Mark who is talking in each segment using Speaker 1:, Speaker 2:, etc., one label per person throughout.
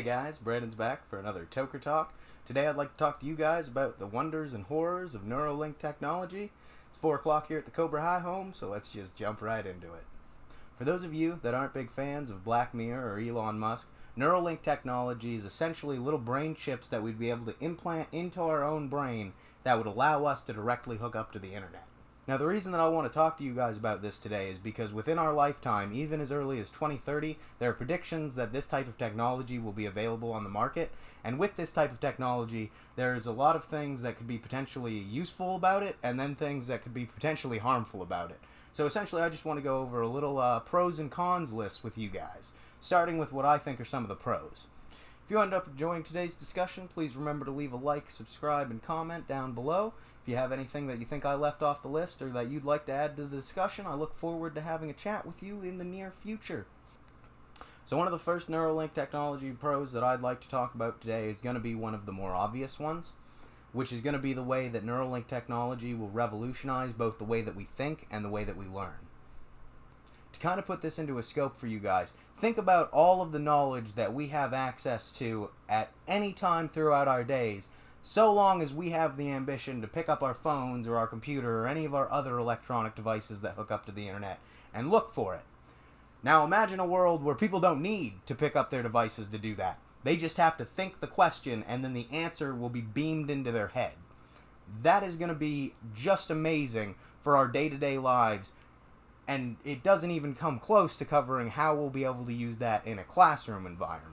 Speaker 1: guys, Brandon's back for another Toker Talk. Today I'd like to talk to you guys about the wonders and horrors of Neuralink technology. It's 4 o'clock here at the Kobra High home, so let's just jump right into it. For those of you that aren't big fans of Black Mirror or Elon Musk, Neuralink technology is essentially little brain chips that we'd be able to implant into our own brain that would allow us to directly hook up to the internet. Now, the reason that I want to talk to you guys about this today is because within our lifetime, even as early as 2030, there are predictions that this type of technology will be available on the market. And with this type of technology, there's a lot of things that could be potentially useful about it, and then things that could be potentially harmful about it. So essentially, I just want to go over a little pros and cons list with you guys, starting with what I think are some of the pros. If you end up enjoying today's discussion, please remember to leave a like, subscribe, and comment down below. If you have anything that you think I left off the list or that you'd like to add to the discussion, I look forward to having a chat with you in the near future. So one of the first Neuralink technology pros that I'd like to talk about today is going to be one of the more obvious ones, which is going to be the way that Neuralink technology will revolutionize both the way that we think and the way that we learn. To kind of put this into a scope for you guys, think about all of the knowledge that we have access to at any time throughout our days, so long as we have the ambition to pick up our phones or our computer or any of our other electronic devices that hook up to the internet and look for it. Now imagine a world where people don't need to pick up their devices to do that. They just have to think the question and then the answer will be beamed into their head. That is going to be just amazing for our day-to-day lives, and it doesn't even come close to covering how we'll be able to use that in a classroom environment.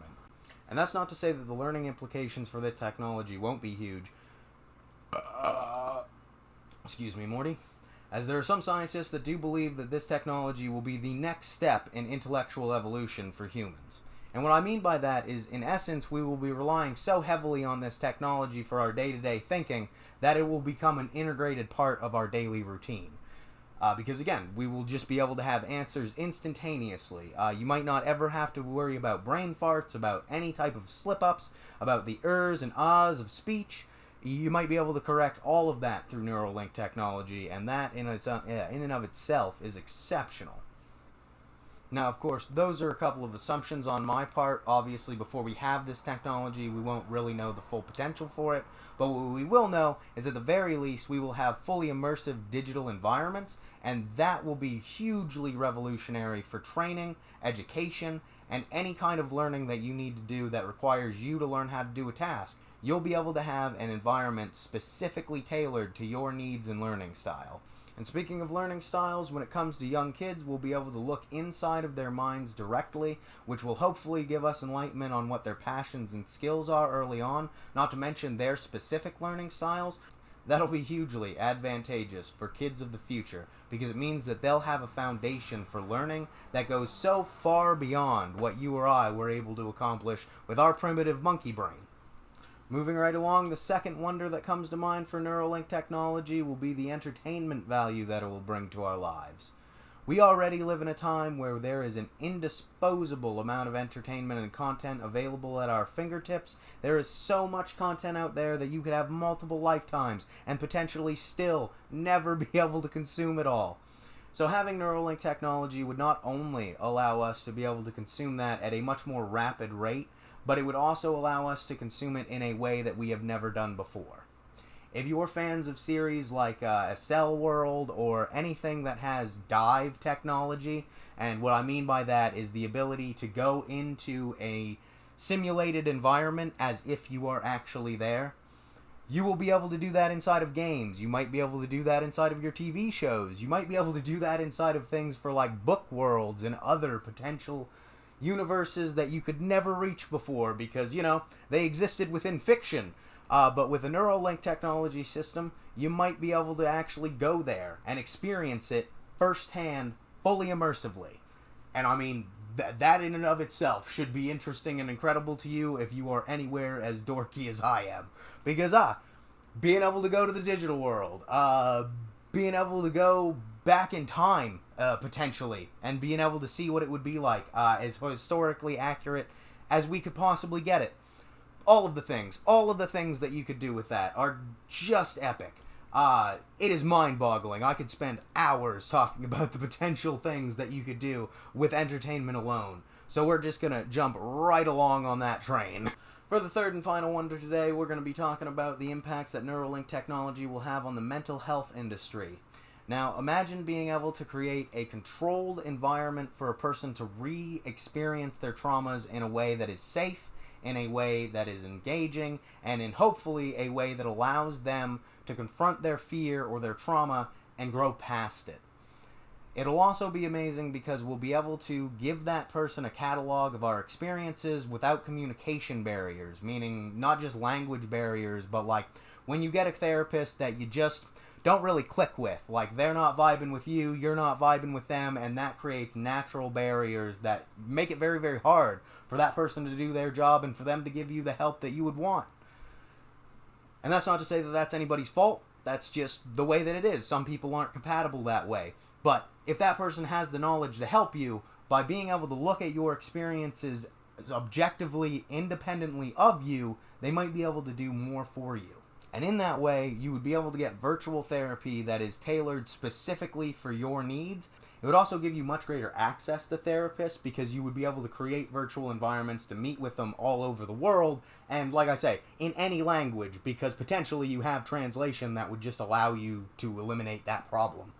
Speaker 1: And that's not to say that the learning implications for this technology won't be huge. Excuse me, Morty. As there are some scientists that do believe that this technology will be the next step in intellectual evolution for humans. And what I mean by that is, in essence, we will be relying so heavily on this technology for our day-to-day thinking that it will become an integrated part of our daily routine. Because again, we will just be able to have answers instantaneously. You might not ever have to worry about brain farts, about any type of slip-ups, about the ers and ahs of speech. You might be able to correct all of that through Neuralink technology, and that in and of itself is exceptional. Now, of course, those are a couple of assumptions on my part. Obviously, before we have this technology, we won't really know the full potential for it. But what we will know is, at the very least, we will have fully immersive digital environments, and that will be hugely revolutionary for training, education, and any kind of learning that you need to do that requires you to learn how to do a task. You'll be able to have an environment specifically tailored to your needs and learning style. And speaking of learning styles, when it comes to young kids, we'll be able to look inside of their minds directly, which will hopefully give us enlightenment on what their passions and skills are early on, not to mention their specific learning styles. That'll be hugely advantageous for kids of the future, because it means that they'll have a foundation for learning that goes so far beyond what you or I were able to accomplish with our primitive monkey brain. Moving right along, the second wonder that comes to mind for Neuralink technology will be the entertainment value that it will bring to our lives. We already live in a time where there is an indisposable amount of entertainment and content available at our fingertips. There is so much content out there that you could have multiple lifetimes and potentially still never be able to consume it all. So having Neuralink technology would not only allow us to be able to consume that at a much more rapid rate, but it would also allow us to consume it in a way that we have never done before. If you're fans of series like a Cell World or anything that has dive technology, and what I mean by that is the ability to go into a simulated environment as if you are actually there, you will be able to do that inside of games. You might be able to do that inside of your TV shows. You might be able to do that inside of things for like book worlds and other potential universes that you could never reach before because, they existed within fiction. But with a Neuralink technology system, you might be able to actually go there and experience it firsthand, fully immersively. And I mean, that in and of itself should be interesting and incredible to you if you are anywhere as dorky as I am. Because, being able to go to the digital world, being able to go back in time, potentially, and being able to see what it would be like, as historically accurate as we could possibly get it. All of the things that you could do with that are just epic. It is mind-boggling. I could spend hours talking about the potential things that you could do with entertainment alone. So we're just going to jump right along on that train. For the third and final wonder today, we're going to be talking about the impacts that Neuralink technology will have on the mental health industry. Now, imagine being able to create a controlled environment for a person to re-experience their traumas in a way that is safe, in a way that is engaging, and in hopefully a way that allows them to confront their fear or their trauma and grow past it. It'll also be amazing because we'll be able to give that person a catalog of our experiences without communication barriers, meaning not just language barriers, but like when you get a therapist that you just don't really click with, like they're not vibing with you, you're not vibing with them, and that creates natural barriers that make it very, very hard for that person to do their job and for them to give you the help that you would want. And that's not to say that that's anybody's fault. That's just the way that it is. Some people aren't compatible that way. But if that person has the knowledge to help you, by being able to look at your experiences objectively, independently of you, they might be able to do more for you. And in that way, you would be able to get virtual therapy that is tailored specifically for your needs. It would also give you much greater access to therapists because you would be able to create virtual environments to meet with them all over the world. And like I say, in any language, because potentially you have translation that would just allow you to eliminate that problem.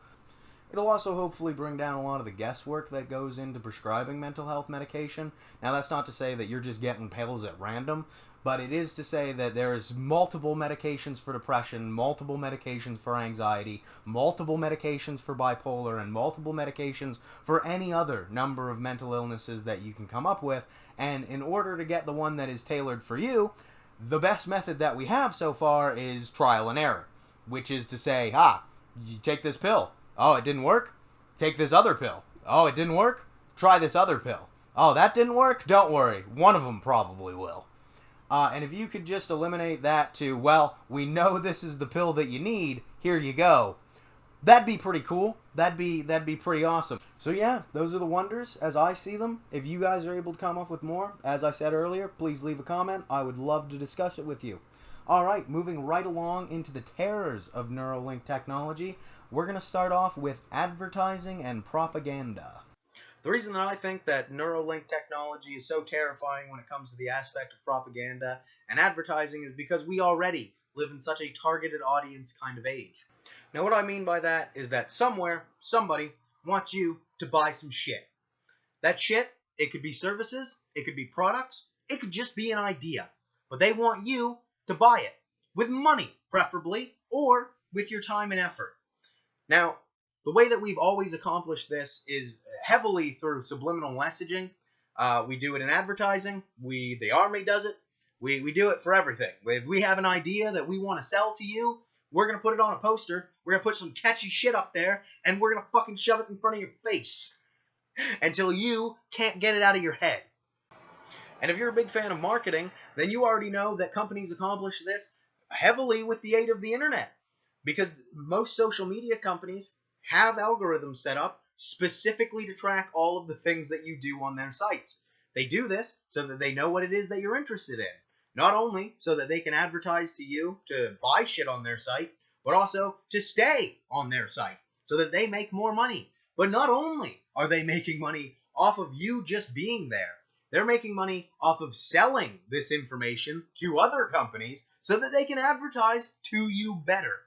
Speaker 1: It'll also hopefully bring down a lot of the guesswork that goes into prescribing mental health medication. Now, that's not to say that you're just getting pills at random, but it is to say that there's multiple medications for depression, multiple medications for anxiety, multiple medications for bipolar, and multiple medications for any other number of mental illnesses that you can come up with. And in order to get the one that is tailored for you, the best method that we have so far is trial and error, which is to say, you take this pill. Oh, it didn't work? Take this other pill. Oh, it didn't work? Try this other pill. Oh, that didn't work? Don't worry. One of them probably will. And if you could just eliminate that to, well, we know this is the pill that you need, here you go. That'd be pretty cool. That'd be pretty awesome. So yeah, those are the wonders as I see them. If you guys are able to come up with more, as I said earlier, please leave a comment. I would love to discuss it with you. Alright, moving right along into the terrors of Neuralink technology, we're going to start off with advertising and propaganda. The reason that I think that Neuralink technology is so terrifying when it comes to the aspect of propaganda and advertising is because we already live in such a targeted audience kind of age. Now, what I mean by that is that somewhere, somebody wants you to buy some shit. That shit, it could be services, it could be products, it could just be an idea. But they want you to buy it. With money, preferably, or with your time and effort. Now, the way that we've always accomplished this is heavily through subliminal messaging. We do it in advertising. The Army does it. We do it for everything. If we have an idea that we want to sell to you, we're going to put it on a poster. We're going to put some catchy shit up there, and we're going to fucking shove it in front of your face until you can't get it out of your head. And if you're a big fan of marketing, then you already know that companies accomplish this heavily with the aid of the internet. Because most social media companies have algorithms set up specifically to track all of the things that you do on their sites. They do this so that they know what it is that you're interested in. Not only so that they can advertise to you to buy shit on their site, but also to stay on their site so that they make more money. But not only are they making money off of you just being there, they're making money off of selling this information to other companies so that they can advertise to you better.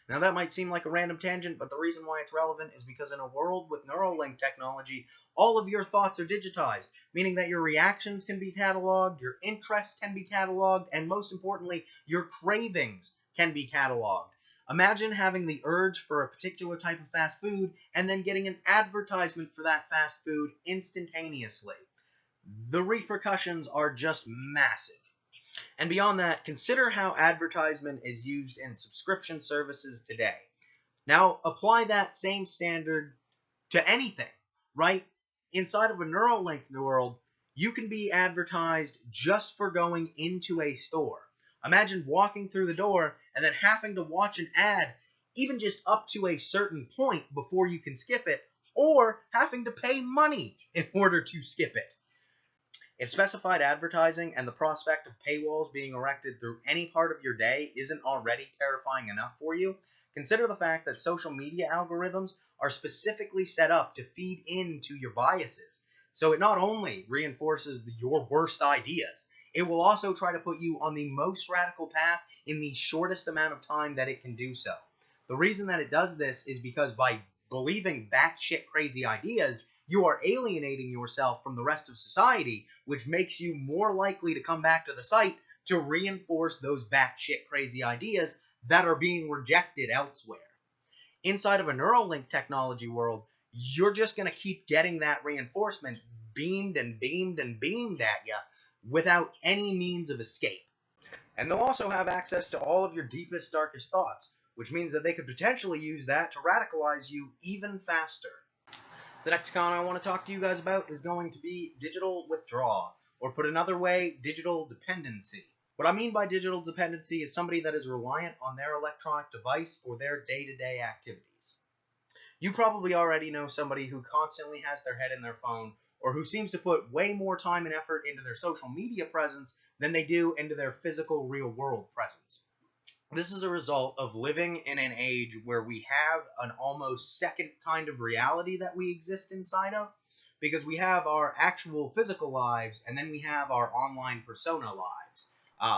Speaker 1: Now, that might seem like a random tangent, but the reason why it's relevant is because in a world with Neuralink technology, all of your thoughts are digitized, meaning that your reactions can be cataloged, your interests can be cataloged, and most importantly, your cravings can be cataloged. Imagine having the urge for a particular type of fast food and then getting an advertisement for that fast food instantaneously. The repercussions are just massive. And beyond that, consider how advertisement is used in subscription services today. Now, apply that same standard to anything, right? Inside of a Neuralink world, you can be advertised just for going into a store. Imagine walking through the door and then having to watch an ad, even just up to a certain point before you can skip it, or having to pay money in order to skip it. If specified advertising and the prospect of paywalls being erected through any part of your day isn't already terrifying enough for you, consider the fact that social media algorithms are specifically set up to feed into your biases. So it not only reinforces your worst ideas, it will also try to put you on the most radical path in the shortest amount of time that it can do so. The reason that it does this is because by believing batshit crazy ideas, you are alienating yourself from the rest of society, which makes you more likely to come back to the site to reinforce those batshit crazy ideas that are being rejected elsewhere. Inside of a Neuralink technology world, you're just going to keep getting that reinforcement beamed and beamed and beamed at you without any means of escape. And they'll also have access to all of your deepest, darkest thoughts, which means that they could potentially use that to radicalize you even faster. The next con I want to talk to you guys about is going to be digital withdrawal, or put another way, digital dependency. What I mean by digital dependency is somebody that is reliant on their electronic device for their day-to-day activities. You probably already know somebody who constantly has their head in their phone, or who seems to put way more time and effort into their social media presence than they do into their physical real-world presence. This is a result of living in an age where we have an almost second kind of reality that we exist inside of, because we have our actual physical lives, and then we have our online persona lives.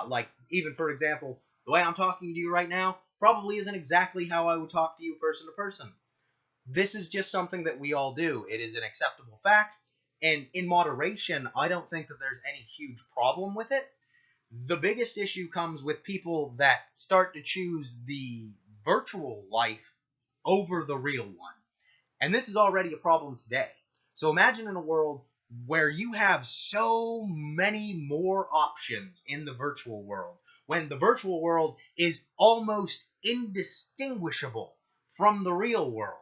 Speaker 1: Like, even for example, the way I'm talking to you right now probably isn't exactly how I would talk to you person to person. This is just something that we all do. It is an acceptable fact, and in moderation, I don't think that there's any huge problem with it. The biggest issue comes with people that start to choose the virtual life over the real one. And this is already a problem today. So imagine in a world where you have so many more options in the virtual world, when the virtual world is almost indistinguishable from the real world.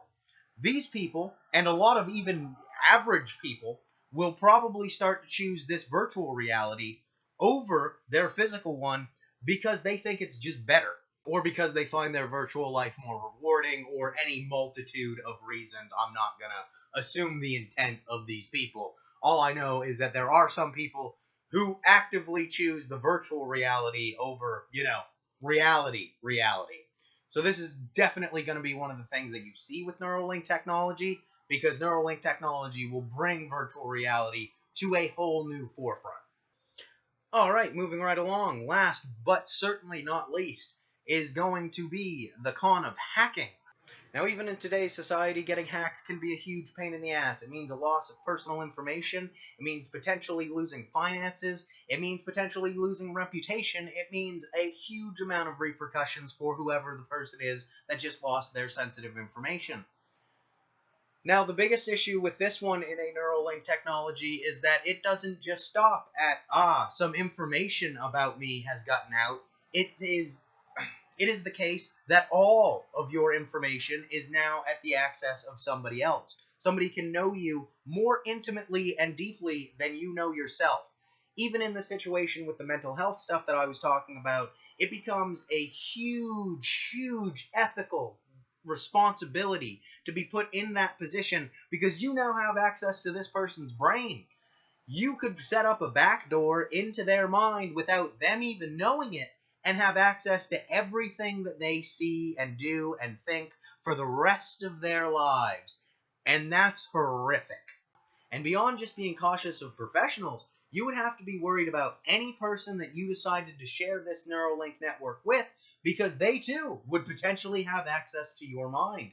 Speaker 1: These people, and a lot of even average people, will probably start to choose this virtual reality over their physical one because they think it's just better, or because they find their virtual life more rewarding, or any multitude of reasons. I'm not going to assume the intent of these people. All I know is that there are some people who actively choose the virtual reality over, reality. So this is definitely going to be one of the things that you see with Neuralink technology, because Neuralink technology will bring virtual reality to a whole new forefront. All right, moving right along. Last but certainly not least is going to be the con of hacking. Now, even in today's society, getting hacked can be a huge pain in the ass. It means a loss of personal information. It means potentially losing finances. It means potentially losing reputation. It means a huge amount of repercussions for whoever the person is that just lost their sensitive information. Now, the biggest issue with this one in a Neuralink technology is that it doesn't just stop at, some information about me has gotten out. It is the case that all of your information is now at the access of somebody else. Somebody can know you more intimately and deeply than you know yourself. Even in the situation with the mental health stuff that I was talking about, it becomes a huge, huge ethical responsibility to be put in that position, because you now have access to this person's brain. You could set up a backdoor into their mind without them even knowing it, and have access to everything that they see and do and think for the rest of their lives. And that's horrific. And beyond just being cautious of professionals, you would have to be worried about any person that you decided to share this Neuralink network with, because they too would potentially have access to your mind.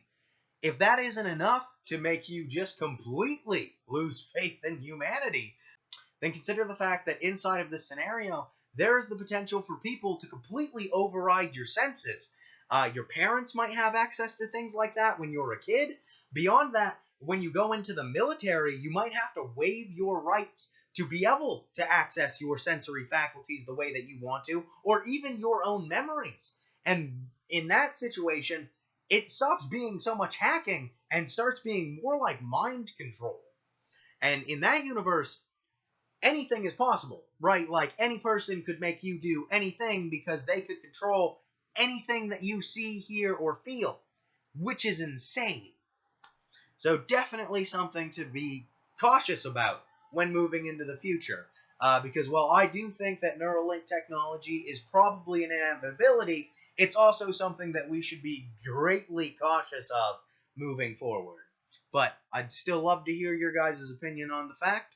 Speaker 1: If that isn't enough to make you just completely lose faith in humanity, then consider the fact that inside of this scenario, there is the potential for people to completely override your senses. Your parents might have access to things like that when you're a kid. Beyond that, when you go into the military, you might have to waive your rights to be able to access your sensory faculties the way that you want to, or even your own memories. And in that situation, it stops being so much hacking and starts being more like mind control. And in that universe, anything is possible, right? Like, any person could make you do anything because they could control anything that you see, hear, or feel, which is insane. So definitely something to be cautious about when moving into the future. Because while I do think that Neuralink technology is probably an inevitability, it's also something that we should be greatly cautious of moving forward. but I'd still love to hear your guys' opinion on the fact.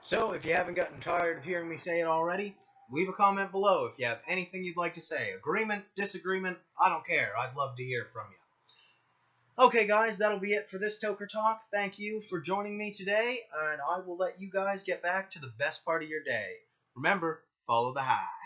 Speaker 1: So if you haven't gotten tired of hearing me say it already, leave a comment below if you have anything you'd like to say. Agreement, disagreement, I don't care. I'd love to hear from you. Okay, guys, that'll be it for this Toker Talk. Thank you for joining me today, and I will let you guys get back to the best part of your day. Remember, follow the high.